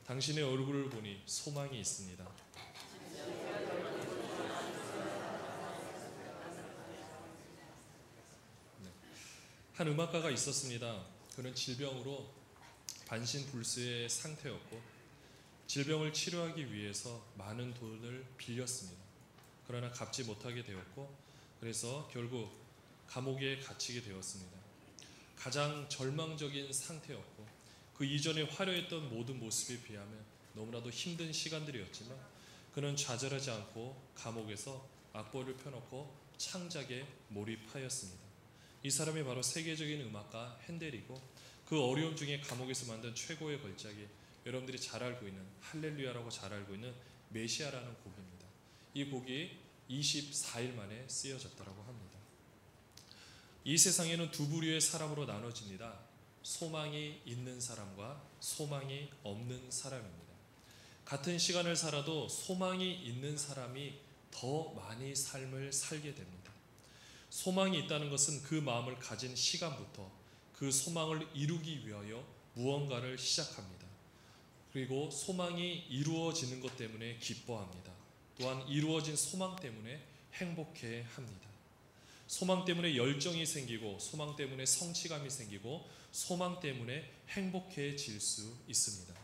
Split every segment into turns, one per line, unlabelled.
당신의 얼굴을 보니 소망이 있습니다. 네. 한 음악가가 있었습니다. 그는 질병으로 반신불수의 상태였고 질병을 치료하기 위해서 많은 돈을 빌렸습니다. 그러나 갚지 못하게 되었고 그래서 결국 감옥에 갇히게 되었습니다. 가장 절망적인 상태였고 그 이전에 화려했던 모든 모습에 비하면 너무나도 힘든 시간들이었지만 그는 좌절하지 않고 감옥에서 악보를 펴놓고 창작에 몰입하였습니다. 이 사람이 바로 세계적인 음악가 핸델이고 그 어려움 중에 감옥에서 만든 최고의 걸작이 여러분들이 잘 알고 있는 할렐루야라고 잘 알고 있는 메시아라는 곡입니다. 이 곡이 24일 만에 쓰여졌다고 합니다. 이 세상에는 두 부류의 사람으로 나눠집니다. 소망이 있는 사람과 소망이 없는 사람입니다. 같은 시간을 살아도 소망이 있는 사람이 더 많이 삶을 살게 됩니다. 소망이 있다는 것은 그 마음을 가진 시간부터 그 소망을 이루기 위하여 무언가를 시작합니다. 그리고 소망이 이루어지는 것 때문에 기뻐합니다. 또한 이루어진 소망 때문에 행복해 합니다. 소망 때문에 열정이 생기고 소망 때문에 성취감이 생기고 소망 때문에 행복해질 수 있습니다.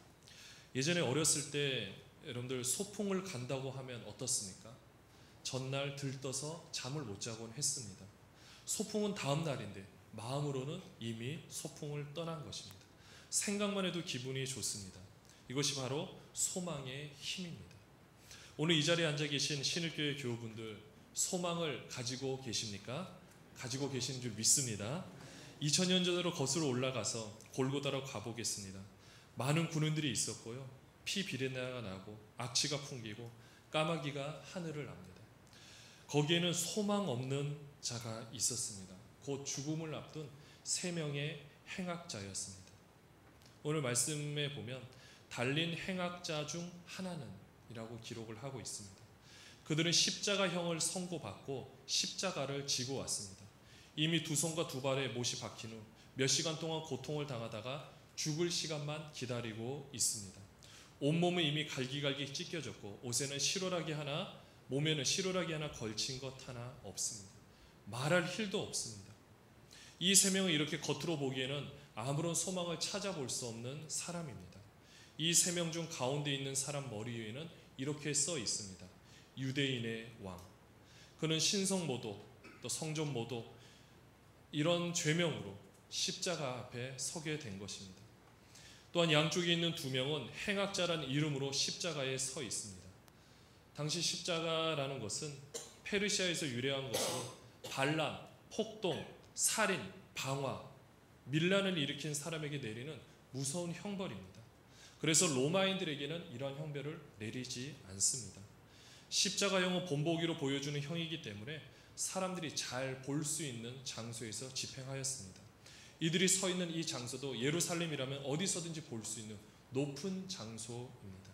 예전에 어렸을 때 여러분들 소풍을 간다고 하면 어떻습니까? 전날 들떠서 잠을 못 자곤 했습니다. 소풍은 다음 날인데 마음으로는 이미 소풍을 떠난 것입니다. 생각만 해도 기분이 좋습니다. 이것이 바로 소망의 힘입니다. 오늘 이 자리에 앉아 계신 신일교회 교우분들 소망을 가지고 계십니까? 가지고 계시는 줄 믿습니다. 2000년 전으로 거슬러 올라가서 골고다로 가보겠습니다. 많은 군인들이 있었고요. 피 비린내가 나고 악취가 풍기고 까마귀가 하늘을 납니다. 거기에는 소망 없는 자가 있었습니다. 곧 죽음을 앞둔 3명의 행악자였습니다. 오늘 말씀에 보면 달린 행악자 중 하나는 이라고 기록을 하고 있습니다. 그들은 십자가형을 선고받고 십자가를 지고 왔습니다. 이미 2손과 2발에 못이 박힌 후 몇 시간 동안 고통을 당하다가 죽을 시간만 기다리고 있습니다. 온몸은 이미 갈기갈기 찢겨졌고 옷에는 실오라기 하나, 몸에는 실오라기 하나 걸친 것 하나 없습니다. 말할 힘도 없습니다. 이 3명은 이렇게 겉으로 보기에는 아무런 소망을 찾아볼 수 없는 사람입니다. 이 3명 중 가운데 있는 사람 머리 위에는 이렇게 써 있습니다. 유대인의 왕. 그는 신성모독, 또 성전모독 이런 죄명으로 십자가 앞에 서게 된 것입니다. 또한 양쪽에 있는 2명은 행악자라는 이름으로 십자가에 서 있습니다. 당시 십자가라는 것은 페르시아에서 유래한 것으로 반란, 폭동, 살인, 방화, 밀란을 일으킨 사람에게 내리는 무서운 형벌입니다. 그래서 로마인들에게는 이러한 형벌을 내리지 않습니다. 십자가형은 본보기로 보여주는 형이기 때문에 사람들이 잘 볼 수 있는 장소에서 집행하였습니다. 이들이 서 있는 이 장소도 예루살렘이라면 어디서든지 볼 수 있는 높은 장소입니다.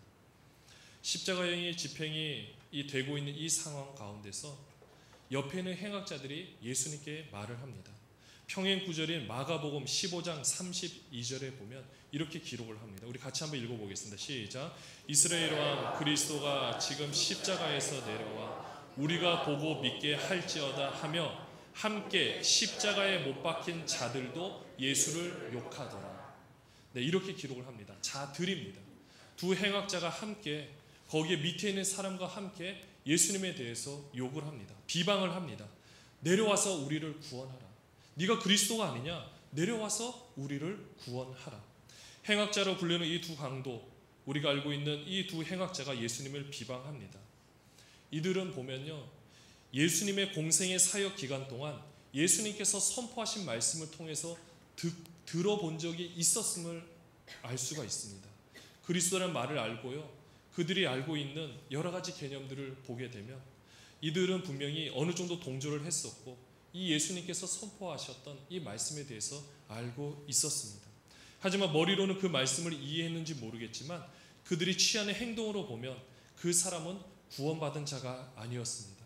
십자가형의 집행이 되고 있는 이 상황 가운데서 옆에 있는 행악자들이 예수님께 말을 합니다. 평행 구절인 마가복음 15장 32절에 보면 이렇게 기록을 합니다. 우리 같이 한번 읽어보겠습니다. 시작. 이스라엘 왕 그리스도가 지금 십자가에서 내려와 우리가 보고 믿게 할지어다 하며 함께 십자가에 못 박힌 자들도 예수를 욕하더라. 네, 이렇게 기록을 합니다. 자들입니다. 2 행악자가 함께 거기에 밑에 있는 사람과 함께 예수님에 대해서 욕을 합니다. 비방을 합니다. 내려와서 우리를 구원하라. 네가 그리스도가 아니냐? 내려와서 우리를 구원하라. 행악자로 불리는 이 2 강도, 우리가 알고 있는 이 2 행악자가 예수님을 비방합니다. 이들은 보면요, 예수님의 공생의 사역 기간 동안 예수님께서 선포하신 말씀을 통해서 들어본 적이 있었음을 알 수가 있습니다. 그리스도라는 말을 알고요, 그들이 알고 있는 여러 가지 개념들을 보게 되면 이들은 분명히 어느 정도 동조를 했었고 이 예수님께서 선포하셨던 이 말씀에 대해서 알고 있었습니다. 하지만 머리로는 그 말씀을 이해했는지 모르겠지만 그들이 취하는 행동으로 보면 그 사람은 구원받은 자가 아니었습니다.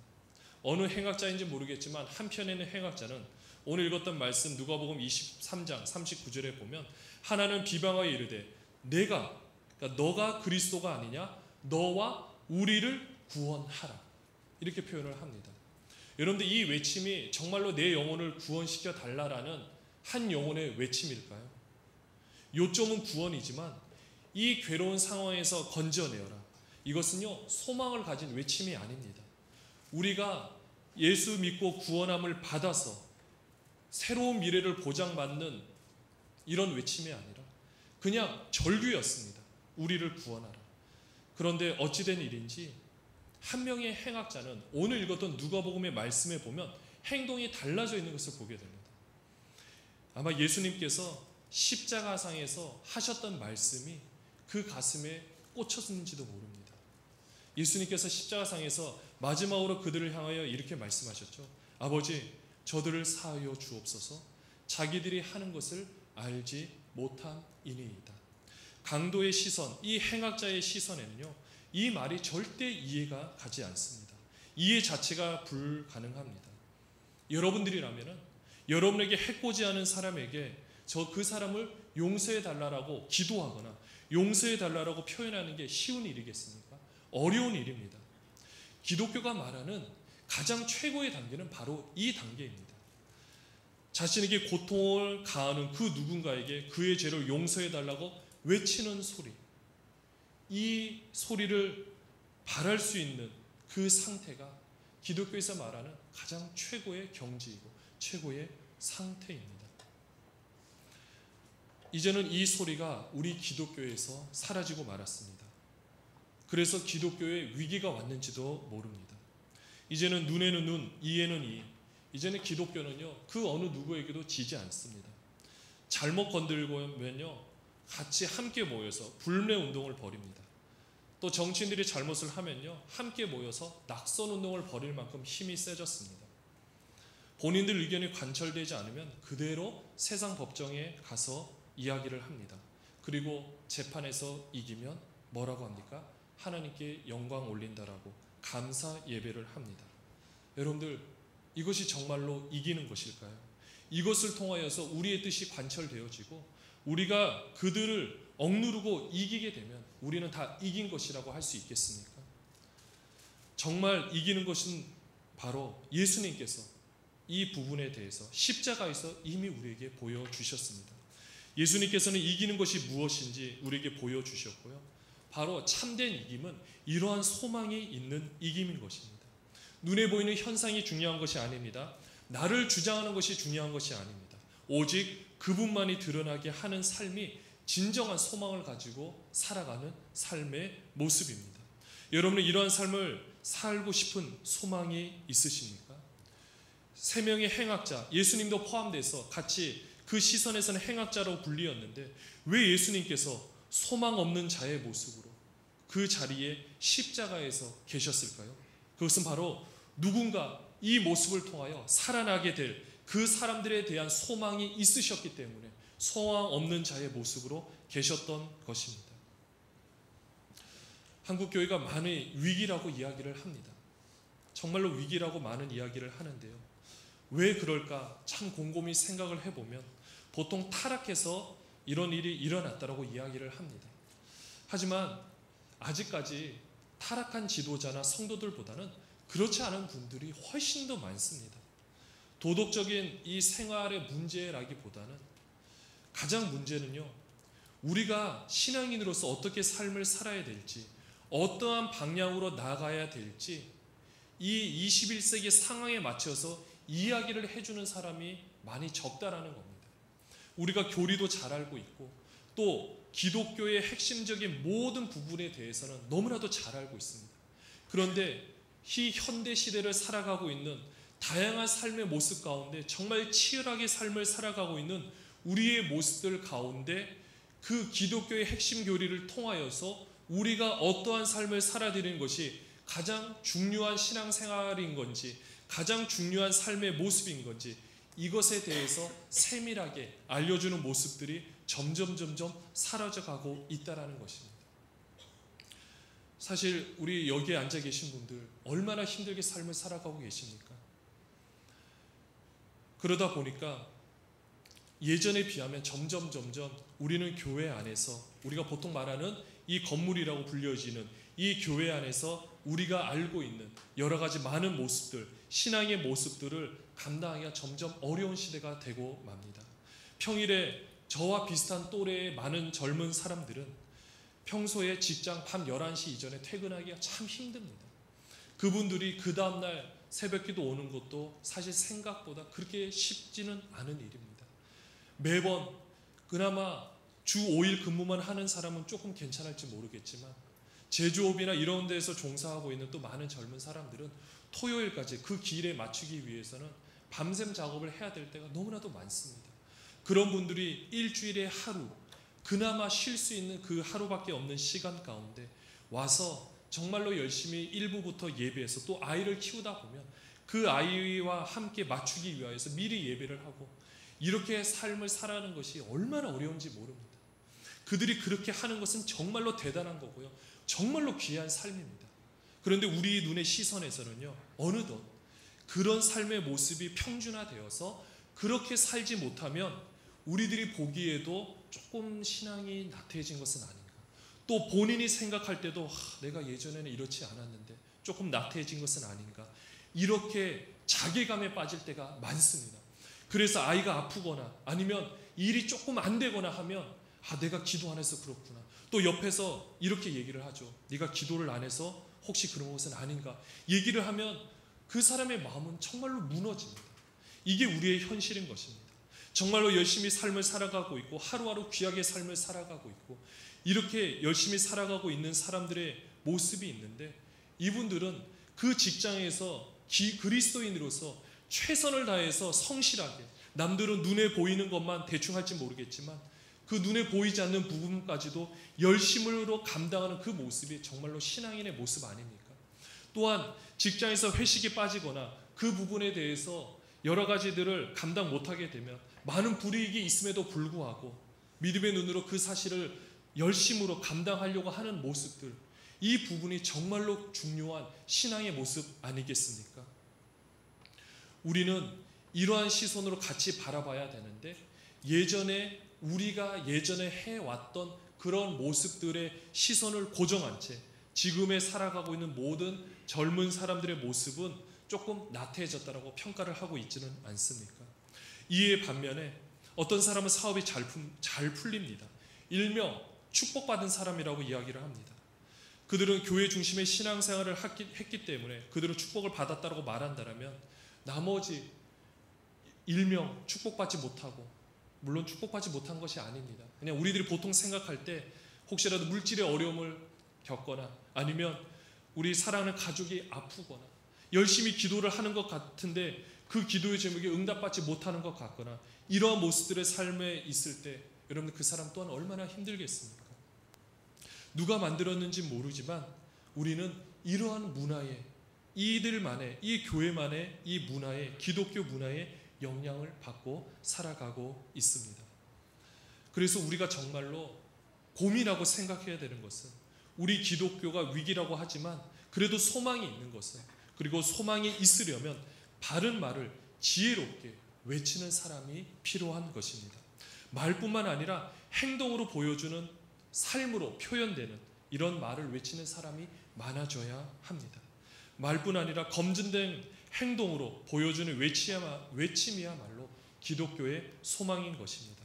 어느 행악자인지 모르겠지만 한편에 있는 행악자는 오늘 읽었던 말씀 누가복음 23장 39절에 보면 하나는 비방하여 이르되 내가, 그러니까 그러니까 너가 그리스도가 아니냐? 너와 우리를 구원하라. 이렇게 표현을 합니다. 여러분들 이 외침이 정말로 내 영혼을 구원시켜 달라라는 한 영혼의 외침일까요? 요점은 구원이지만 이 괴로운 상황에서 건져내어라. 이것은요, 소망을 가진 외침이 아닙니다. 우리가 예수 믿고 구원함을 받아서 새로운 미래를 보장받는 이런 외침이 아니라 그냥 절규였습니다. 우리를 구원하라. 그런데 어찌된 일인지 한 명의 행악자는 오늘 읽었던 누가복음의 말씀에 보면 행동이 달라져 있는 것을 보게 됩니다. 아마 예수님께서 십자가상에서 하셨던 말씀이 그 가슴에 꽂혔는지도 모릅니다. 예수님께서 십자가상에서 마지막으로 그들을 향하여 이렇게 말씀하셨죠. 아버지, 저들을 사하여 주옵소서. 자기들이 하는 것을 알지 못함이니이다. 강도의 시선, 이 행악자의 시선에는요, 이 말이 절대 이해가 가지 않습니다. 이해 자체가 불가능합니다. 여러분들이라면 여러분에게 해코지 하는 사람에게 그 사람을 용서해 달라고 기도하거나 용서해 달라고 표현하는 게 쉬운 일이겠습니까? 어려운 일입니다. 기독교가 말하는 가장 최고의 단계는 바로 이 단계입니다. 자신에게 고통을 가하는 그 누군가에게 그의 죄를 용서해 달라고 외치는 소리, 이 소리를 바랄 수 있는 그 상태가 기독교에서 말하는 가장 최고의 경지이고 최고의 상태입니다. 이제는 이 소리가 우리 기독교에서 사라지고 말았습니다. 그래서 기독교에 위기가 왔는지도 모릅니다. 이제는 눈에는 눈, 이에는 이. 이제는 기독교는요, 그 어느 누구에게도 지지 않습니다. 잘못 건들고면요, 같이 함께 모여서 불매 운동을 벌입니다. 또 정치인들이 잘못을 하면요, 함께 모여서 낙선 운동을 벌일 만큼 힘이 세졌습니다. 본인들 의견이 관철되지 않으면 그대로 세상 법정에 가서 이야기를 합니다. 그리고 재판에서 이기면 뭐라고 합니까? 하나님께 영광 올린다라고 감사 예배를 합니다. 여러분들, 이것이 정말로 이기는 것일까요? 이것을 통하여서 우리의 뜻이 관철되어지고 우리가 그들을 억누르고 이기게 되면 우리는 다 이긴 것이라고 할 수 있겠습니까? 정말 이기는 것은 바로 예수님께서 이 부분에 대해서 십자가에서 이미 우리에게 보여주셨습니다. 예수님께서는 이기는 것이 무엇인지 우리에게 보여주셨고요. 바로 참된 이김은 이러한 소망이 있는 이김인 것입니다. 눈에 보이는 현상이 중요한 것이 아닙니다. 나를 주장하는 것이 중요한 것이 아닙니다. 오직 그분만이 드러나게 하는 삶이 진정한 소망을 가지고 살아가는 삶의 모습입니다. 여러분은 이러한 삶을 살고 싶은 소망이 있으십니까? 세 명의 행악자, 예수님도 포함돼서 같이 그 시선에서는 행악자로 불리었는데 왜 예수님께서 소망 없는 자의 모습으로 그 자리에 십자가에서 계셨을까요? 그것은 바로 누군가 이 모습을 통하여 살아나게 될 그 사람들에 대한 소망이 있으셨기 때문에 소망 없는 자의 모습으로 계셨던 것입니다. 한국교회가 많은 위기라고 이야기를 합니다. 정말로 위기라고 많은 이야기를 하는데요. 왜 그럴까 참 곰곰이 생각을 해보면 보통 타락해서 이런 일이 일어났다라고 이야기를 합니다. 하지만 아직까지 타락한 지도자나 성도들보다는 그렇지 않은 분들이 훨씬 더 많습니다. 도덕적인 이 생활의 문제라기보다는 가장 문제는요, 우리가 신앙인으로서 어떻게 삶을 살아야 될지, 어떠한 방향으로 나가야 될지 이 21세기 상황에 맞춰서 이야기를 해주는 사람이 많이 적다라는 겁니다. 우리가 교리도 잘 알고 있고 또 기독교의 핵심적인 모든 부분에 대해서는 너무나도 잘 알고 있습니다. 그런데 이 현대 시대를 살아가고 있는 다양한 삶의 모습 가운데 정말 치열하게 삶을 살아가고 있는 우리의 모습들 가운데 그 기독교의 핵심 교리를 통하여서 우리가 어떠한 삶을 살아드리는 것이 가장 중요한 신앙생활인 건지 가장 중요한 삶의 모습인 건지 이것에 대해서 세밀하게 알려주는 모습들이 점점 사라져가고 있다는 것입니다. 사실 우리 여기에 앉아 계신 분들 얼마나 힘들게 삶을 살아가고 계십니까? 그러다 보니까 예전에 비하면 점점 우리는 교회 안에서 우리가 보통 말하는 이 건물이라고 불려지는 이 교회 안에서 우리가 알고 있는 여러 가지 많은 모습들, 신앙의 모습들을 감당하기가 점점 어려운 시대가 되고 맙니다. 평일에 저와 비슷한 또래의 많은 젊은 사람들은 평소에 직장 밤 11시 이전에 퇴근하기가 참 힘듭니다. 그분들이 그 다음날 새벽기도 오는 것도 사실 생각보다 그렇게 쉽지는 않은 일입니다. 매번 그나마 주 5일 근무만 하는 사람은 조금 괜찮을지 모르겠지만 제조업이나 이런 데서 종사하고 있는 또 많은 젊은 사람들은 토요일까지 그 길에 맞추기 위해서는 밤샘 작업을 해야 될 때가 너무나도 많습니다. 그런 분들이 일주일에 하루, 그나마 쉴 수 있는 그 하루밖에 없는 시간 가운데 와서 정말로 열심히 일부부터 예배해서 또 아이를 키우다 보면 그 아이와 함께 맞추기 위하여서 미리 예배를 하고 이렇게 삶을 살아가는 것이 얼마나 어려운지 모릅니다. 그들이 그렇게 하는 것은 정말로 대단한 거고요. 정말로 귀한 삶입니다. 그런데 우리 눈의 시선에서는요, 어느덧 그런 삶의 모습이 평준화되어서 그렇게 살지 못하면 우리들이 보기에도 조금 신앙이 나태해진 것은 아닌가. 또 본인이 생각할 때도 내가 예전에는 이렇지 않았는데 조금 나태해진 것은 아닌가. 이렇게 자괴감에 빠질 때가 많습니다. 그래서 아이가 아프거나 아니면 일이 조금 안 되거나 하면 내가 기도 안 해서 그렇구나. 또 옆에서 이렇게 얘기를 하죠. 네가 기도를 안 해서 혹시 그런 것은 아닌가. 얘기를 하면 그 사람의 마음은 정말로 무너집니다. 이게 우리의 현실인 것입니다. 정말로 열심히 삶을 살아가고 있고 하루하루 귀하게 삶을 살아가고 있고 이렇게 열심히 살아가고 있는 사람들의 모습이 있는데 이분들은 그 직장에서 그리스도인으로서 최선을 다해서 성실하게 남들은 눈에 보이는 것만 대충 할지 모르겠지만 그 눈에 보이지 않는 부분까지도 열심으로 감당하는 그 모습이 정말로 신앙인의 모습 아닙니까? 또한 직장에서 회식에 빠지거나 그 부분에 대해서 여러 가지들을 감당 못하게 되면 많은 불이익이 있음에도 불구하고 믿음의 눈으로 그 사실을 열심으로 감당하려고 하는 모습들, 이 부분이 정말로 중요한 신앙의 모습 아니겠습니까? 우리는 이러한 시선으로 같이 바라봐야 되는데 우리가 예전에 해왔던 그런 모습들의 시선을 고정한 채 지금에 살아가고 있는 모든 젊은 사람들의 모습은 조금 나태해졌다고 평가를 하고 있지는 않습니까? 이에 반면에 어떤 사람은 사업이 잘 풀립니다. 일명 축복받은 사람이라고 이야기를 합니다. 그들은 교회 중심의 신앙생활을 했기 때문에 그들은 축복을 받았다고 말한다면 나머지 일명 축복받지 못하고, 물론 축복받지 못한 것이 아닙니다. 그냥 우리들이 보통 생각할 때 혹시라도 물질의 어려움을 겪거나 아니면 우리 사랑하는 가족이 아프거나 열심히 기도를 하는 것 같은데 그 기도의 제목이 응답받지 못하는 것 같거나 이러한 모습들의 삶에 있을 때 여러분 그 사람 또한 얼마나 힘들겠습니까? 누가 만들었는지 모르지만 우리는 이러한 문화에 이들만의 이 교회만의 이 문화에 기독교 문화에 영향을 받고 살아가고 있습니다. 그래서 우리가 정말로 고민하고 생각해야 되는 것은 우리 기독교가 위기라고 하지만 그래도 소망이 있는 것은 그리고 소망이 있으려면 바른 말을 지혜롭게 외치는 사람이 필요한 것입니다. 말뿐만 아니라 행동으로 보여주는 삶으로 표현되는 이런 말을 외치는 사람이 많아져야 합니다. 말뿐 아니라 검증된 행동으로 보여주는 외침이야말로 기독교의 소망인 것입니다.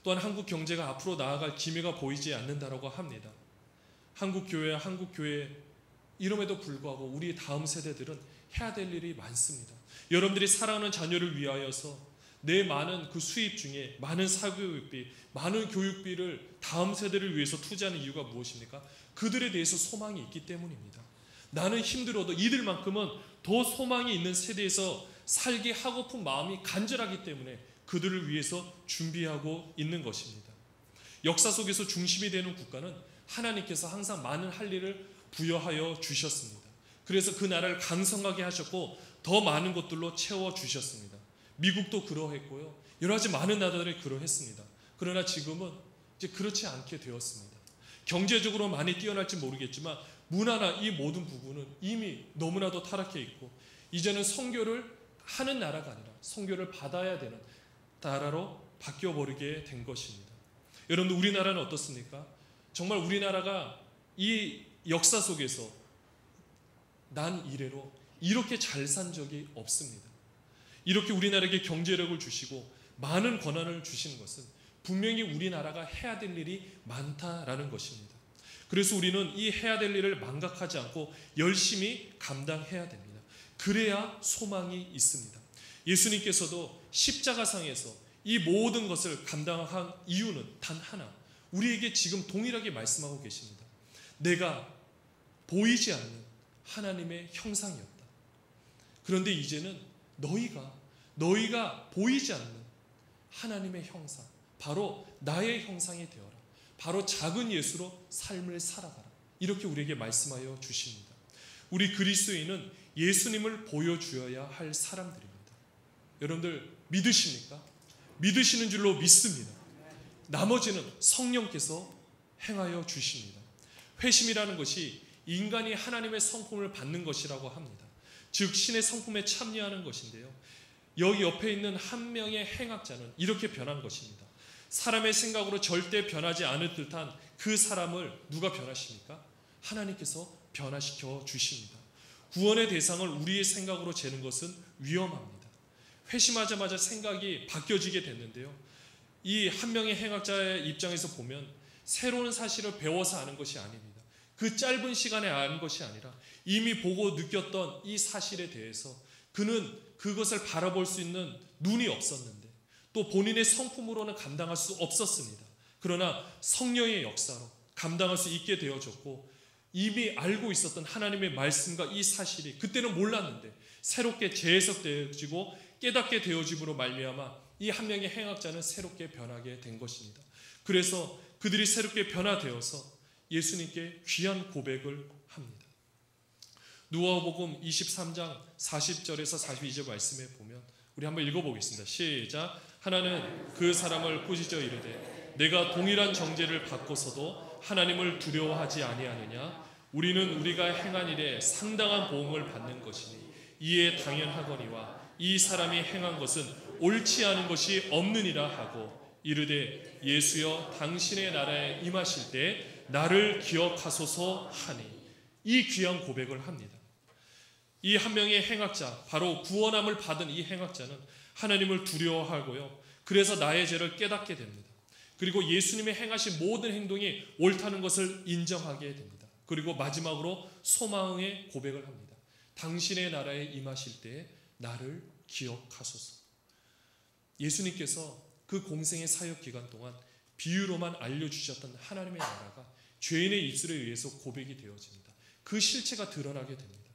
또한 한국 경제가 앞으로 나아갈 기미가 보이지 않는다라고 합니다. 한국 교회 이름에도 불구하고 우리 다음 세대들은 해야 될 일이 많습니다. 여러분들이 사랑하는 자녀를 위하여서 내 많은 그 수입 중에 많은 사교육비, 많은 교육비를 다음 세대를 위해서 투자하는 이유가 무엇입니까? 그들에 대해서 소망이 있기 때문입니다. 나는 힘들어도 이들만큼은 더 소망이 있는 세대에서 살게 하고픈 마음이 간절하기 때문에 그들을 위해서 준비하고 있는 것입니다. 역사 속에서 중심이 되는 국가는 하나님께서 항상 많은 할 일을 부여하여 주셨습니다. 그래서 그 나라를 강성하게 하셨고 더 많은 것들로 채워주셨습니다. 미국도 그러했고요. 여러 가지 많은 나라들이 그러했습니다. 그러나 지금은 이제 그렇지 않게 되었습니다. 경제적으로 많이 뛰어날지 모르겠지만 문화나 이 모든 부분은 이미 너무나도 타락해 있고 이제는 선교를 하는 나라가 아니라 선교를 받아야 되는 나라로 바뀌어버리게 된 것입니다. 여러분들 우리나라는 어떻습니까? 정말 우리나라가 이 역사 속에서 난 이래로 이렇게 잘 산 적이 없습니다. 이렇게 우리나라에게 경제력을 주시고 많은 권한을 주시는 것은 분명히 우리나라가 해야 될 일이 많다라는 것입니다. 그래서 우리는 이 해야 될 일을 망각하지 않고 열심히 감당해야 됩니다. 그래야 소망이 있습니다. 예수님께서도 십자가상에서 이 모든 것을 감당한 이유는 단 하나, 우리에게 지금 동일하게 말씀하고 계십니다. 내가 보이지 않는 하나님의 형상이었다. 그런데 이제는 너희가 보이지 않는 하나님의 형상, 바로 나의 형상이 되어라. 바로 작은 예수로 삶을 살아가라. 이렇게 우리에게 말씀하여 주십니다. 우리 그리스도인은 예수님을 보여주어야 할 사람들입니다. 여러분들 믿으십니까? 믿으시는 줄로 믿습니다. 나머지는 성령께서 행하여 주십니다. 회심이라는 것이 인간이 하나님의 성품을 받는 것이라고 합니다. 즉 신의 성품에 참여하는 것인데요, 여기 옆에 있는 한 명의 행악자는 이렇게 변한 것입니다. 사람의 생각으로 절대 변하지 않을 듯한 그 사람을 누가 변하십니까? 하나님께서 변화시켜 주십니다. 구원의 대상을 우리의 생각으로 재는 것은 위험합니다. 회심하자마자 생각이 바뀌어지게 됐는데요, 이 한 명의 행악자의 입장에서 보면 새로운 사실을 배워서 아는 것이 아닙니다. 그 짧은 시간에 아는 것이 아니라 이미 보고 느꼈던 이 사실에 대해서 그는 그것을 바라볼 수 있는 눈이 없었는데 또 본인의 성품으로는 감당할 수 없었습니다. 그러나 성령의 역사로 감당할 수 있게 되어졌고, 이미 알고 있었던 하나님의 말씀과 이 사실이 그때는 몰랐는데 새롭게 재해석되어지고 깨닫게 되어짐으로 말미암아 이 한 명의 행악자는 새롭게 변하게 된 것입니다. 그래서 그들이 새롭게 변화되어서 예수님께 귀한 고백을 합니다. 누가복음 23장 40절에서 42절 말씀에 보면 우리 한번 읽어보겠습니다. 시작. 하나는 그 사람을 꾸짖어 이르되 내가 동일한 정죄를 받고서도 하나님을 두려워하지 아니하느냐? 우리는 우리가 행한 일에 상당한 보응을 받는 것이니 이에 당연하거니와 이 사람이 행한 것은 옳지 않은 것이 없느니라 하고 이르되 예수여 당신의 나라에 임하실 때 나를 기억하소서 하니, 이 귀한 고백을 합니다. 이 한 명의 행악자, 바로 구원함을 받은 이 행악자는 하나님을 두려워하고요, 그래서 나의 죄를 깨닫게 됩니다. 그리고 예수님의 행하신 모든 행동이 옳다는 것을 인정하게 됩니다. 그리고 마지막으로 소망의 고백을 합니다. 당신의 나라에 임하실 때 나를 기억하소서. 예수님께서 그 공생의 사역 기간 동안 비유로만 알려주셨던 하나님의 나라가 죄인의 입술에 의해서 고백이 되어집니다. 그 실체가 드러나게 됩니다.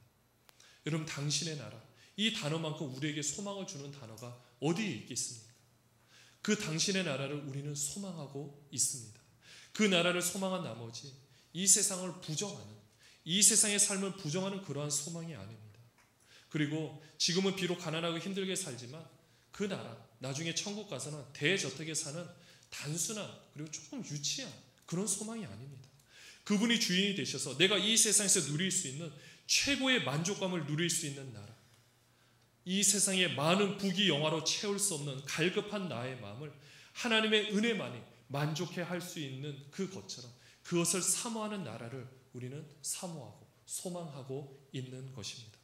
여러분, 당신의 나라, 이 단어만큼 우리에게 소망을 주는 단어가 어디에 있겠습니까? 그 당신의 나라를 우리는 소망하고 있습니다. 그 나라를 소망한 나머지 이 세상을 부정하는, 이 세상의 삶을 부정하는 그러한 소망이 아닙니다. 그리고 지금은 비록 가난하고 힘들게 살지만 그 나라, 나중에 천국 가서는 대저택에 사는 단순한 그리고 조금 유치한 그런 소망이 아닙니다. 그분이 주인이 되셔서 내가 이 세상에서 누릴 수 있는 최고의 만족감을 누릴 수 있는 나라, 이 세상의 많은 부귀 영화로 채울 수 없는 갈급한 나의 마음을 하나님의 은혜만이 만족해 할 수 있는 그것처럼 그것을 사모하는 나라를 우리는 사모하고 소망하고 있는 것입니다.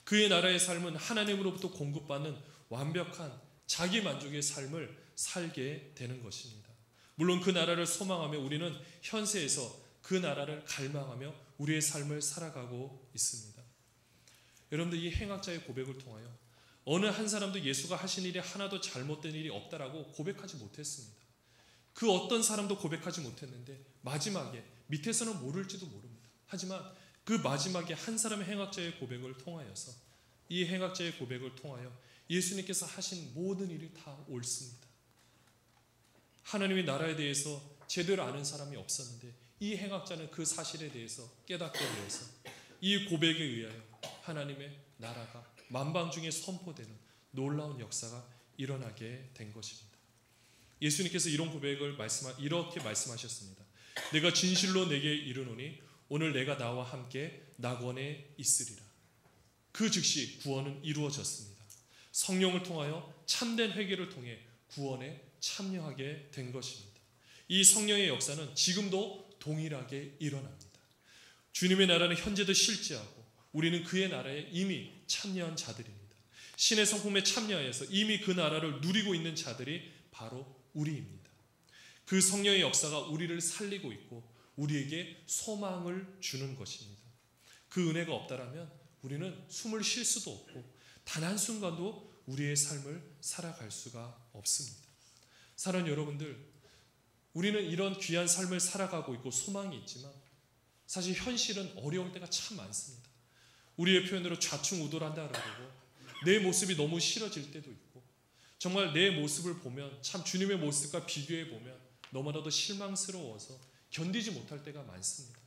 그의 나라의 삶은 하나님으로부터 공급받는 완벽한 자기 만족의 삶을 살게 되는 것입니다. 물론 그 나라를 소망하며 우리는 현세에서 그 나라를 갈망하며 우리의 삶을 살아가고 있습니다. 여러분들, 이 행악자의 고백을 통하여 어느 한 사람도 예수가 하신 일이 하나도 잘못된 일이 없다라고 고백하지 못했습니다. 그 어떤 사람도 고백하지 못했는데 마지막에 밑에서는 모를지도 모릅니다. 하지만 그 마지막에 한 사람의 행악자의 고백을 통하여서, 이 행악자의 고백을 통하여 예수님께서 하신 모든 일이 다 옳습니다. 하나님의 나라에 대해서 제대로 아는 사람이 없었는데 이 행악자는 그 사실에 대해서 깨닫게 되어서 이 고백에 의하여 하나님의 나라가 만방중에 선포되는 놀라운 역사가 일어나게 된 것입니다. 예수님께서 이런 고백을 이렇게 말씀하셨습니다. 내가 진실로 내게 이르노니 오늘 내가 나와 함께 낙원에 있으리라. 그 즉시 구원은 이루어졌습니다. 성령을 통하여 참된 회개를 통해 구원에 참여하게 된 것입니다. 이 성령의 역사는 지금도 동일하게 일어납니다. 주님의 나라는 현재도 실제하고 우리는 그의 나라에 이미 참여한 자들입니다. 신의 성품에 참여하여서 이미 그 나라를 누리고 있는 자들이 바로 우리입니다. 그 성령의 역사가 우리를 살리고 있고 우리에게 소망을 주는 것입니다. 그 은혜가 없다라면 우리는 숨을 쉴 수도 없고 단 한순간도 우리의 삶을 살아갈 수가 없습니다. 사랑하는 여러분들, 우리는 이런 귀한 삶을 살아가고 있고 소망이 있지만 사실 현실은 어려울 때가 참 많습니다. 우리의 표현으로 좌충우돌한다 그러고 내 모습이 너무 싫어질 때도 있고 정말 내 모습을 보면 참 주님의 모습과 비교해 보면 너무나도 실망스러워서 견디지 못할 때가 많습니다.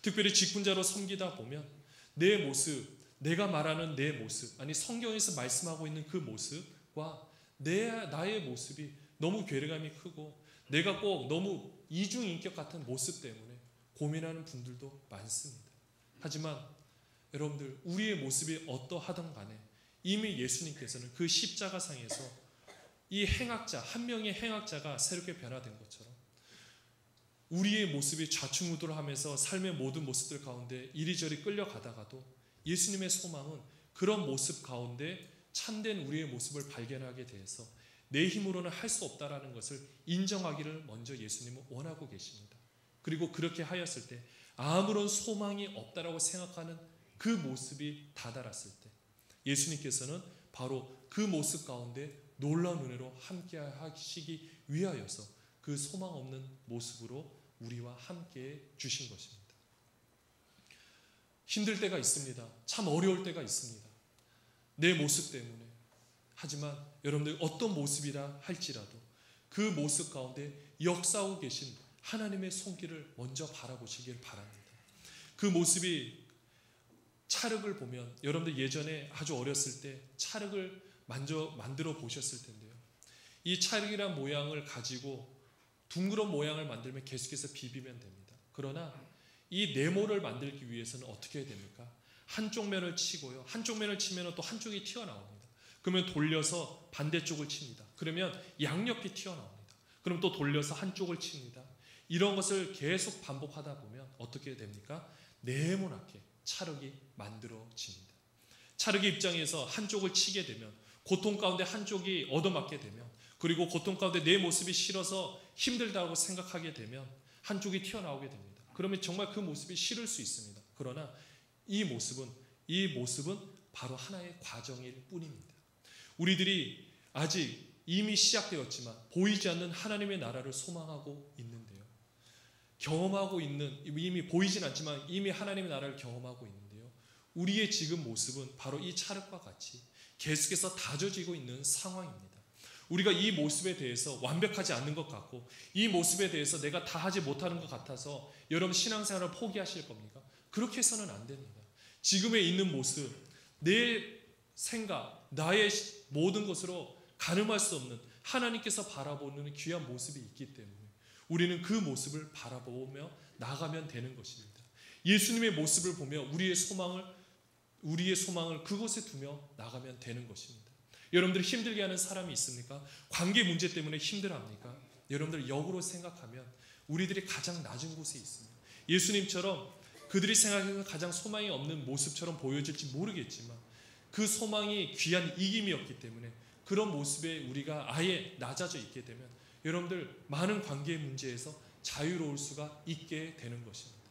특별히 직분자로 섬기다 보면 내 모습, 내가 말하는 내 모습, 아니 성경에서 말씀하고 있는 그 모습과 나의 모습이 너무 괴리감이 크고 내가 꼭 너무 이중인격 같은 모습 때문에 고민하는 분들도 많습니다. 하지만 여러분들, 우리의 모습이 어떠하든 간에 이미 예수님께서는 그 십자가상에서 이 행악자, 한 명의 행악자가 새롭게 변화된 것처럼 우리의 모습이 좌충우돌하면서 삶의 모든 모습들 가운데 이리저리 끌려가다가도 예수님의 소망은 그런 모습 가운데 참된 우리의 모습을 발견하게 돼서 내 힘으로는 할 수 없다라는 것을 인정하기를 먼저 예수님은 원하고 계십니다. 그리고 그렇게 하였을 때 아무런 소망이 없다라고 생각하는 그 모습이 다다랐을 때 예수님께서는 바로 그 모습 가운데 놀라운 은혜로 함께 하시기 위하여서 그 소망 없는 모습으로 우리와 함께 주신 것입니다. 힘들 때가 있습니다. 참 어려울 때가 있습니다. 내 모습 때문에. 하지만 여러분들 어떤 모습이라 할지라도 그 모습 가운데 역사하고 계신 하나님의 손길을 먼저 바라보시길 바랍니다. 그 모습이 찰흙을 보면 여러분들 예전에 아주 어렸을 때 찰흙을 만들어 보셨을 텐데요. 이 찰흙이란 모양을 가지고 둥그런 모양을 만들면 계속해서 비비면 됩니다. 그러나 이 네모를 만들기 위해서는 어떻게 해야 됩니까? 한쪽 면을 치고요. 한쪽 면을 치면 또 한쪽이 튀어나옵니다. 그러면 돌려서 반대쪽을 칩니다. 그러면 양옆이 튀어나옵니다. 그럼 또 돌려서 한쪽을 칩니다. 이런 것을 계속 반복하다 보면 어떻게 됩니까? 네모나게 찰흙이 만들어집니다. 찰흙의 입장에서 한쪽을 치게 되면 고통 가운데 한쪽이 얻어맞게 되면 그리고 고통 가운데 내 모습이 싫어서 힘들다고 생각하게 되면 한쪽이 튀어나오게 됩니다. 그러면 정말 그 모습이 싫을 수 있습니다. 그러나 이 모습은 바로 하나의 과정일 뿐입니다. 우리들이 아직 이미 시작되었지만 보이지 않는 하나님의 나라를 소망하고 있는데요. 경험하고 있는, 이미 보이진 않지만 이미 하나님의 나라를 경험하고 있는데요. 우리의 지금 모습은 바로 이 찰흙과 같이 계속해서 다져지고 있는 상황입니다. 우리가 이 모습에 대해서 완벽하지 않는 것 같고 이 모습에 대해서 내가 다 하지 못하는 것 같아서 여러분 신앙생활을 포기하실 겁니까? 그렇게 해서는 안 됩니다. 지금에 있는 모습, 내 생각, 나의 모든 것으로 가늠할 수 없는 하나님께서 바라보는 귀한 모습이 있기 때문에 우리는 그 모습을 바라보며 나가면 되는 것입니다. 예수님의 모습을 보며 우리의 소망을 그곳에 두며 나가면 되는 것입니다. 여러분들 힘들게 하는 사람이 있습니까? 관계 문제 때문에 힘들어합니까? 여러분들 역으로 생각하면 우리들이 가장 낮은 곳에 있습니다. 예수님처럼 그들이 생각하는 가장 소망이 없는 모습처럼 보여질지 모르겠지만 그 소망이 귀한 이김이었기 때문에 그런 모습에 우리가 아예 낮아져 있게 되면 여러분들 많은 관계 문제에서 자유로울 수가 있게 되는 것입니다.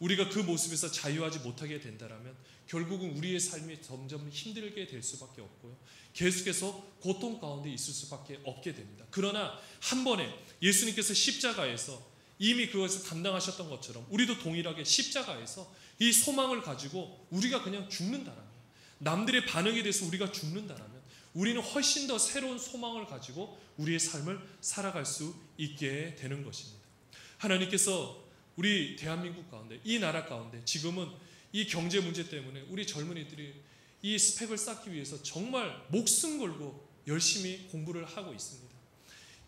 우리가 그 모습에서 자유하지 못하게 된다면 결국은 우리의 삶이 점점 힘들게 될 수밖에 없고요. 계속해서 고통 가운데 있을 수밖에 없게 됩니다. 그러나 한 번에 예수님께서 십자가에서 이미 그것을 감당하셨던 것처럼 우리도 동일하게 십자가에서 이 소망을 가지고 우리가 그냥 죽는다라면, 남들의 반응에 대해서 우리가 죽는다라면 우리는 훨씬 더 새로운 소망을 가지고 우리의 삶을 살아갈 수 있게 되는 것입니다. 하나님께서 우리 대한민국 가운데, 이 나라 가운데 지금은 이 경제 문제 때문에 우리 젊은이들이 이 스펙을 쌓기 위해서 정말 목숨 걸고 열심히 공부를 하고 있습니다.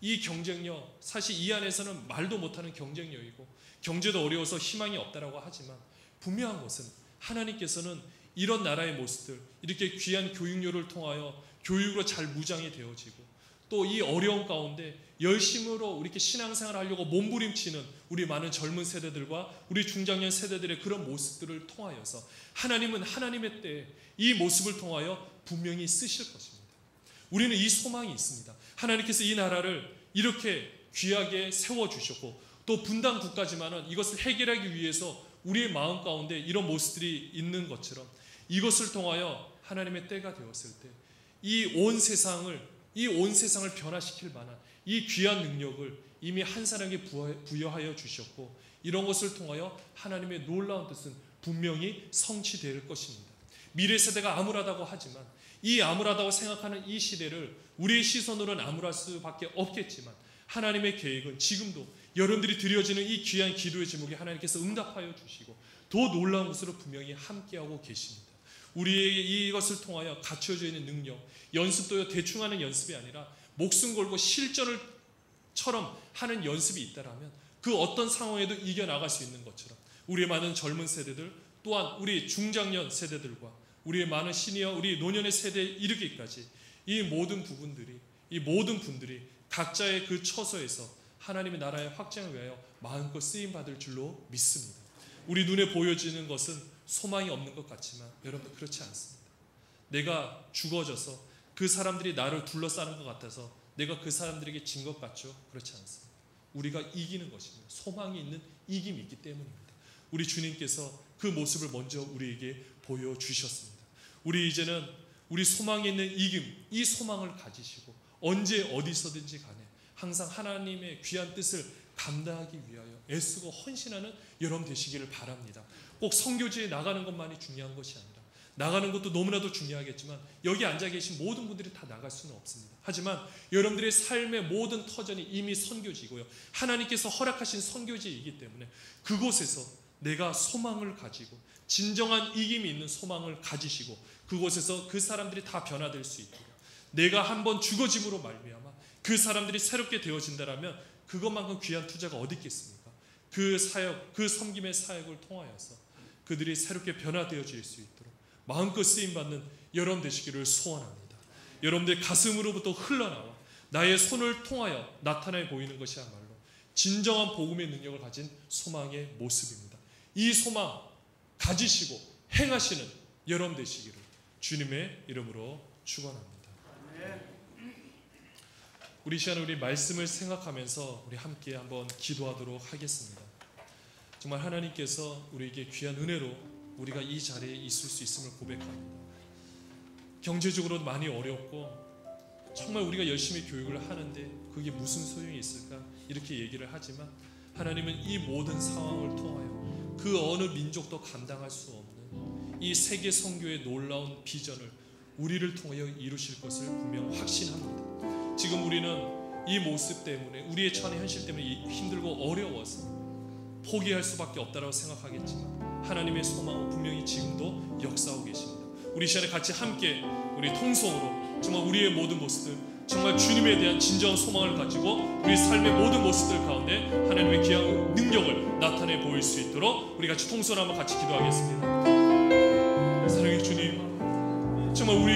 이 경쟁력, 사실 이 안에서는 말도 못하는 경쟁력이고 경제도 어려워서 희망이 없다라고 하지만 분명한 것은 하나님께서는 이런 나라의 모습들, 이렇게 귀한 교육료를 통하여 교육으로 잘 무장이 되어지고 또 이 어려운 가운데 열심으로 이렇게 신앙생활을 하려고 몸부림치는 우리 많은 젊은 세대들과 우리 중장년 세대들의 그런 모습들을 통하여서 하나님은 하나님의 때에 이 모습을 통하여 분명히 쓰실 것입니다. 우리는 이 소망이 있습니다. 하나님께서 이 나라를 이렇게 귀하게 세워주셨고 또 분단 국가지만은 이것을 해결하기 위해서 우리의 마음 가운데 이런 모습들이 있는 것처럼 이것을 통하여 하나님의 때가 되었을 때 이 온 세상을 변화시킬 만한 이 귀한 능력을 이미 한 사람에게 부여하여 주셨고 이런 것을 통하여 하나님의 놀라운 뜻은 분명히 성취될 것입니다. 미래 세대가 암울하다고 하지만 이 암울하다고 생각하는 이 시대를 우리의 시선으로는 암울할 수밖에 없겠지만 하나님의 계획은 지금도 여러분들이 드려지는 이 귀한 기도의 제목에 하나님께서 응답하여 주시고 더 놀라운 것으로 분명히 함께하고 계십니다. 우리에게 이것을 통하여 갖춰져 있는 능력, 연습도 대충 하는 연습이 아니라 목숨 걸고 실전을처럼 하는 연습이 있다라면 그 어떤 상황에도 이겨나갈 수 있는 것처럼 우리의 많은 젊은 세대들 또한 우리 중장년 세대들과 우리의 많은 시니어, 우리 노년의 세대에 이르기까지 이 모든 분들이 각자의 그 처소에서 하나님의 나라의 확장을 위하여 마음껏 쓰임받을 줄로 믿습니다. 우리 눈에 보여지는 것은 소망이 없는 것 같지만 여러분들 그렇지 않습니다. 내가 죽어져서 그 사람들이 나를 둘러싸는 것 같아서 내가 그 사람들에게 진 것 같죠? 그렇지 않습니다. 우리가 이기는 것입니다. 소망이 있는 이김이 있기 때문입니다. 우리 주님께서 그 모습을 먼저 우리에게 보여주셨습니다. 우리 이제는 우리 소망에 있는 이김, 이 소망을 가지시고 언제 어디서든지 간에 항상 하나님의 귀한 뜻을 감당하기 위하여 애쓰고 헌신하는 여러분 되시기를 바랍니다. 꼭 선교지에 나가는 것만이 중요한 것이 아니라 나가는 것도 너무나도 중요하겠지만 여기 앉아 계신 모든 분들이 다 나갈 수는 없습니다. 하지만 여러분들의 삶의 모든 터전이 이미 선교지고요. 하나님께서 허락하신 선교지이기 때문에 그곳에서 내가 소망을 가지고 진정한 이김이 있는 소망을 가지시고 그곳에서 그 사람들이 다 변화될 수 있도록 내가 한번 죽어짐으로 말미암아 그 사람들이 새롭게 되어진다라면 그것만큼 귀한 투자가 어디 있겠습니까? 그 사역, 그 섬김의 사역을 통하여서 그들이 새롭게 변화되어질 수 있도록 마음껏 쓰임받는 여러분 되시기를 소원합니다. 여러분들 가슴으로부터 흘러나와 나의 손을 통하여 나타내 보이는 것이야말로 진정한 복음의 능력을 가진 소망의 모습입니다. 이 소망 가지시고 행하시는 여러분 되시기를 주님의 이름으로 축원합니다. 우리 시간에 우리 말씀을 생각하면서 우리 함께 한번 기도하도록 하겠습니다. 정말 하나님께서 우리에게 귀한 은혜로 우리가 이 자리에 있을 수 있음을 고백합니다. 경제적으로 많이 어렵고 정말 우리가 열심히 교육을 하는데 그게 무슨 소용이 있을까 이렇게 얘기를 하지만 하나님은 이 모든 상황을 통하여 그 어느 민족도 감당할 수 없는 이 세계 선교의 놀라운 비전을 우리를 통하여 이루실 것을 분명 확신합니다. 지금 우리는 이 모습 때문에 우리의 처한 현실 때문에 힘들고 어려워서 포기할 수밖에 없다고 생각하겠지만 하나님의 소망은 분명히 지금도 역사하고 계십니다. 우리 시간에 같이 함께 우리 통성으로 정말 우리의 모든 모습들 정말 주님에 대한 진정한 소망을 가지고 우리 삶의 모든 모습들 가운데 하나님의 귀한 능력을 나타내 보일 수 있도록 우리 같이 통성으로 한번 같이 기도하겠습니다. 사랑의 주님, 정말 우리